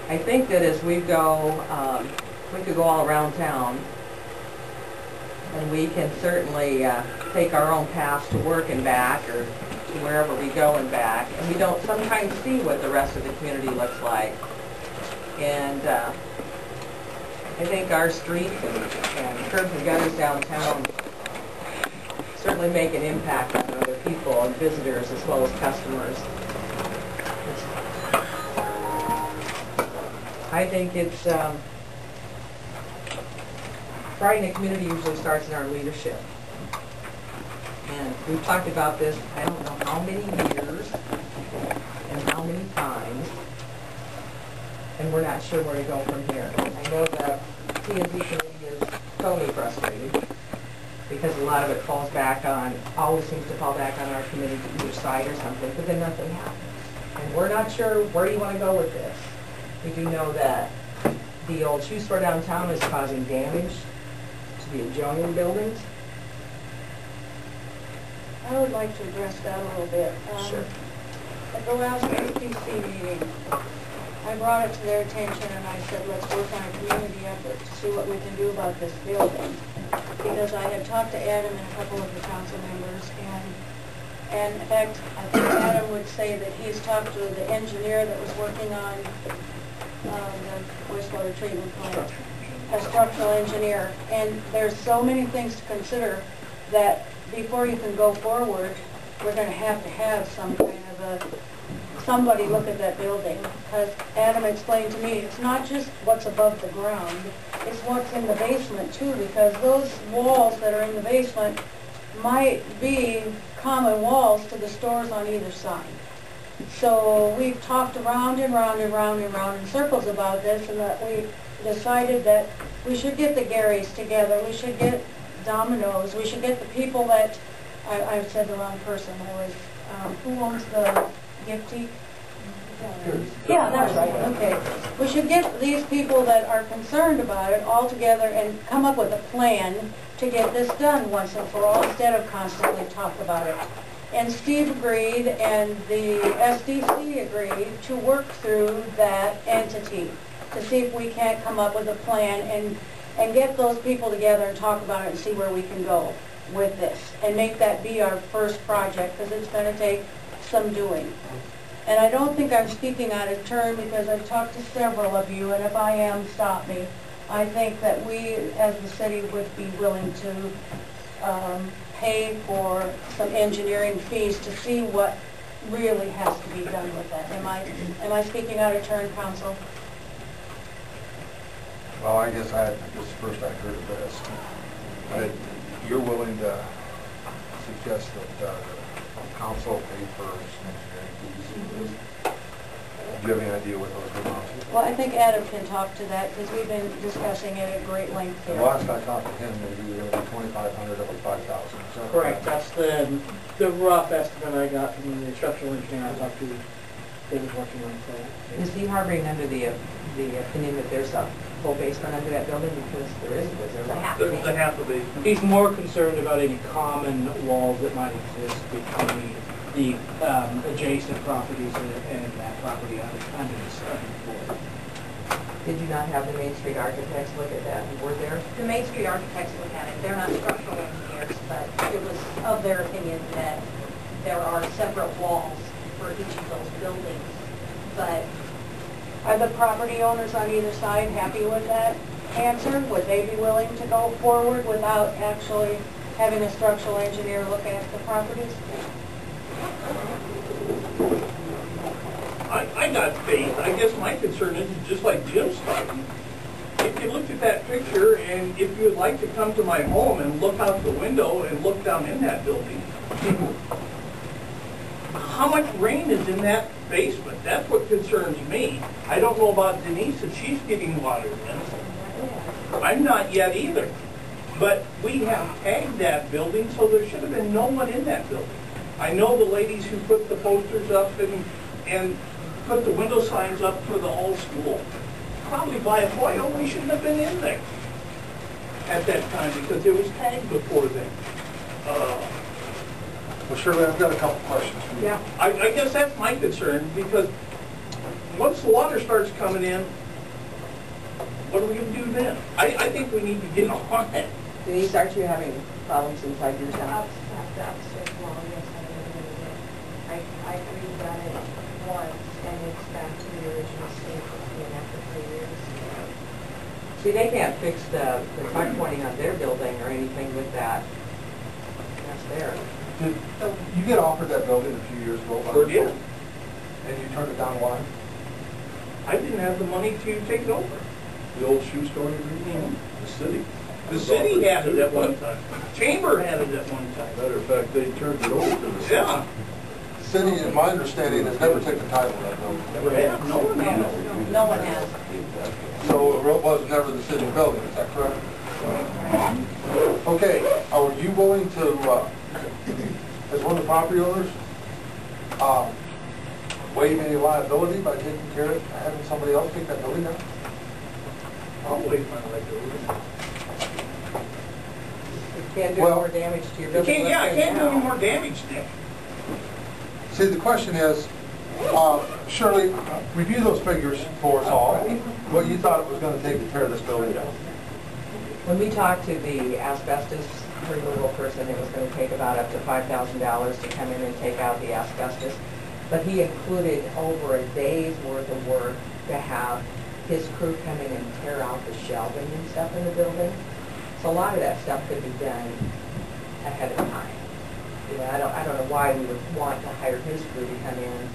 I think that as we go, we could go all around town, and we can certainly take our own paths to work and back, or to wherever we go and back, and we don't sometimes see what the rest of the community looks like. And I think our streets and curbs and gutters downtown certainly make an impact on other people and visitors as well as customers. I think it's pride in the community usually starts in our leadership. And we've talked about this, I don't know how many years and how many times, and we're not sure where to go from here. I know the P&Z committee is totally frustrated because a lot of it falls back on, always seems to fall back on our committee to either side or something, but then nothing happens. And we're not sure where you want to go with this. We do know that the old shoe store downtown is causing damage to the adjoining buildings. I would like to address that a little bit. Sure. At the last APC meeting, I brought it to their attention and I said, let's work on a community effort to see what we can do about this building. Because I had talked to Adam and a couple of the council members, and in fact, I think Adam would say that he's talked to the engineer that was working on the wastewater treatment plant, a structural engineer. And there's so many things to consider that before you can go forward, we're going to have some kind of somebody look at that building. Because Adam explained to me, it's not just what's above the ground, it's what's in the basement too, because those walls that are in the basement might be common walls to the stores on either side. So we've talked around and round and round and round in circles about this, and that we decided that we should get the Garys together, we should get Domino's, we should get the people that, I said the wrong person, who owns the Gifty? Yeah, that's right, okay. We should get these people that are concerned about it all together and come up with a plan to get this done once and for all, instead of constantly talk about it. And Steve agreed, and the SDC agreed to work through that entity to see if we can't come up with a plan and get those people together and talk about it and see where we can go with this and make that be our first project, because it's going to take some doing. And I don't think I'm speaking out of turn, because I've talked to several of you, and if I am, stop me. I think that we, as the city, would be willing to pay for some engineering fees to see what really has to be done with that. Am I speaking out of turn, Council? Well, I guess first I heard of this. You're willing to suggest that council pay for some engineering fees? Do you have any idea what those amounts are? Well, I think Adam can talk to that, because we've been discussing it at great length here. The last I talked to him, maybe it was 2,500 up to 5,000. Correct. That's the rough estimate I got from the structural engineer I talked to. They was working on it. Is he harboring under the opinion that there's a full basement under that building? Because there isn't, because there have to be. There have to be. He's more concerned about any common walls that might exist between the adjacent properties and that property under the second floor. Did you not have the Main Street architects look at that and were there? The Main Street architects look at it. They're not structural engineers, but it was of their opinion that there are separate walls for each of those buildings. But are the property owners on either side happy with that answer? Would they be willing to go forward without actually having a structural engineer look at the properties? I got faith. I guess my concern is just like Jim's talking. If you looked at that picture, and if you would like to come to my home and look out the window and look down in that building, how much rain is in that basement? That's what concerns me. I don't know about Denise if she's getting water in. I'm not yet either. But we have tagged that building, so there should have been no one in that building. I know the ladies who put the posters up and put the window signs up for the whole school. Probably by a FOIA, we shouldn't have been in there at that time because it was tagged before then. Well, Shirley, I've got a couple questions for you. Yeah. I guess that's my concern because once the water starts coming in, what are we gonna do then? I think we need to get on it. Denise, aren't you having problems inside your house? Upstairs wall, yes, I redone it once, and it's back to the original state after 3 years. See, they can't fix the tuck pointing on their building or anything with that. That's there. Did you get offered that building a few years ago? Sure did. And you turned it down, why? I didn't have the money to take it over. The old shoe store agreement? The city? The city had it at one time. Chamber had it at one time. Matter of fact, they turned it over to the city. Yeah. The city, in my understanding, has never taken title of that building. Never have. No one has. No one has. So it was never the city building, is that correct? Okay, are you willing to, as one of the property owners, waive any liability by taking care of, having somebody else take that building down? I'll waive my liability. You can't do Well, more damage to your I building. can't do any more damage to it. See, the question is, Shirley, review those figures for us all, what you thought it was going to take to tear this building down. When we talked to the asbestos removal person, it was going to take about up to $5,000 to come in and take out the asbestos. But he included over a day's worth of work to have his crew come in and tear out the shelving and stuff in the building. So a lot of that stuff could be done ahead of time. You know, I don't know why we would want to hire his crew to come in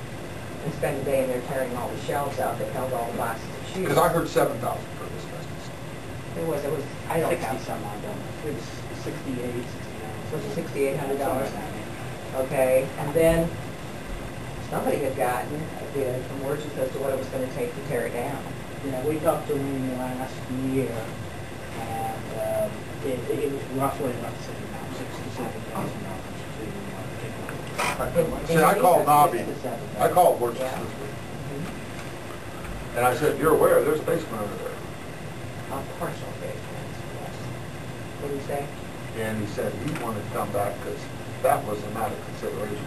and spend a day in there tearing all the shelves out that held all the boxes of shoes. Because I heard $7,000 for this business. It was, I don't have 60 some odd, it was 68, 69. was it $6,800? Okay, and then somebody had gotten a bid from Worcester as to what it was going to take to tear it down. Yeah, we talked to him last year, and it was roughly about $67,000 to See, I called Nobby, I called Yeah. Worcester this week, and I said, you're aware, there's a basement under there. A partial basement, yes. What do you say? And he said he wanted to come back because that was not a consideration.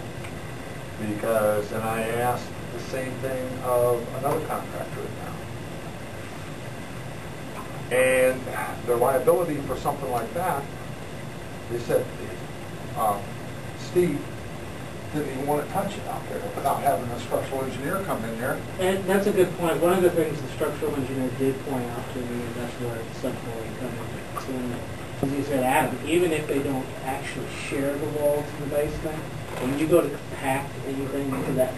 Because, and I asked the same thing of another contractor in town. And their liability for something like that, they said, Steve didn't even want to touch it out there without having a structural engineer come in there. And that's a good point. One of the things the structural engineer did point out to me, and that's where subflooring comes in. As you said, Adam, even if they don't actually share the walls in the basement, when you go to compact anything into that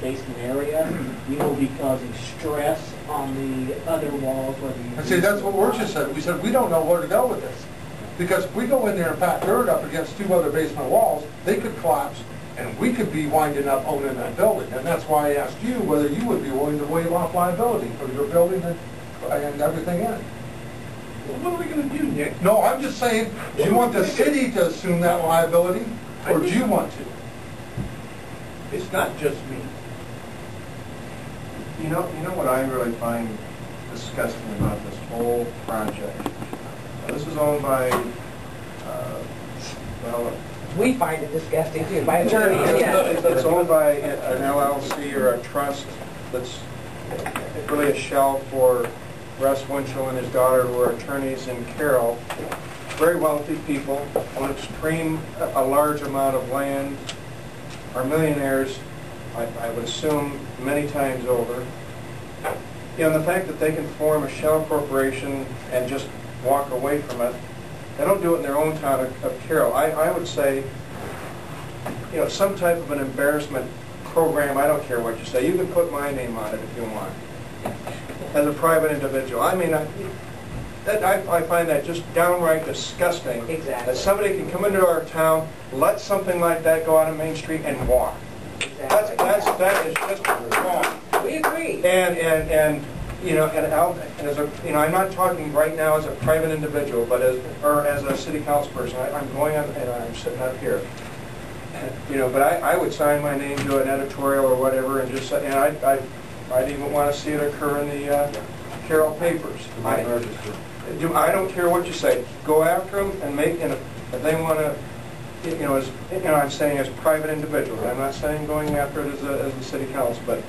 basement area, you will be causing stress on the other walls. And see, that's what Worcester said. We said, we don't know where to go with this. Because if we go in there and pack dirt up against two other basement walls, they could collapse, and we could be winding up owning that building. And that's why I asked you whether you would be willing to waive off liability for your building and everything in it. Well, what are we going to do, Nick? No, I'm just saying, do you want the city to assume that liability, or do you want to? It's not just me. You know what I really find disgusting about this whole project? Now, this is owned by, well, We find it disgusting too, by attorneys, yeah. it's owned by an LLC or a trust that's really a shell for Russ Winchell and his daughter, who are attorneys in Carroll. Very wealthy people, own a large amount of land, are millionaires, I would assume, many times over. You know, the fact that they can form a shell corporation and just walk away from it, they don't do it in their own town of Carroll. I would say, you know, some type of an embarrassment program, I don't care what you say. You can put my name on it if you want, as a private individual. I mean, I find that just downright disgusting. Exactly. That somebody can come into our town, let something like that go out on Main Street and walk. Exactly. That is just wrong. We agree. And you know, as a, you know, I'm not talking right now as a private individual, but as a city council person. I'm going on, and I'm sitting up here. You know, but I would sign my name to an editorial or whatever, and just, and I'd even want to see it occur in the Carroll papers. I don't care what you say. Go after them and make, and if they want to, you know, I'm saying as private individuals. I'm not saying going after it as a city council, but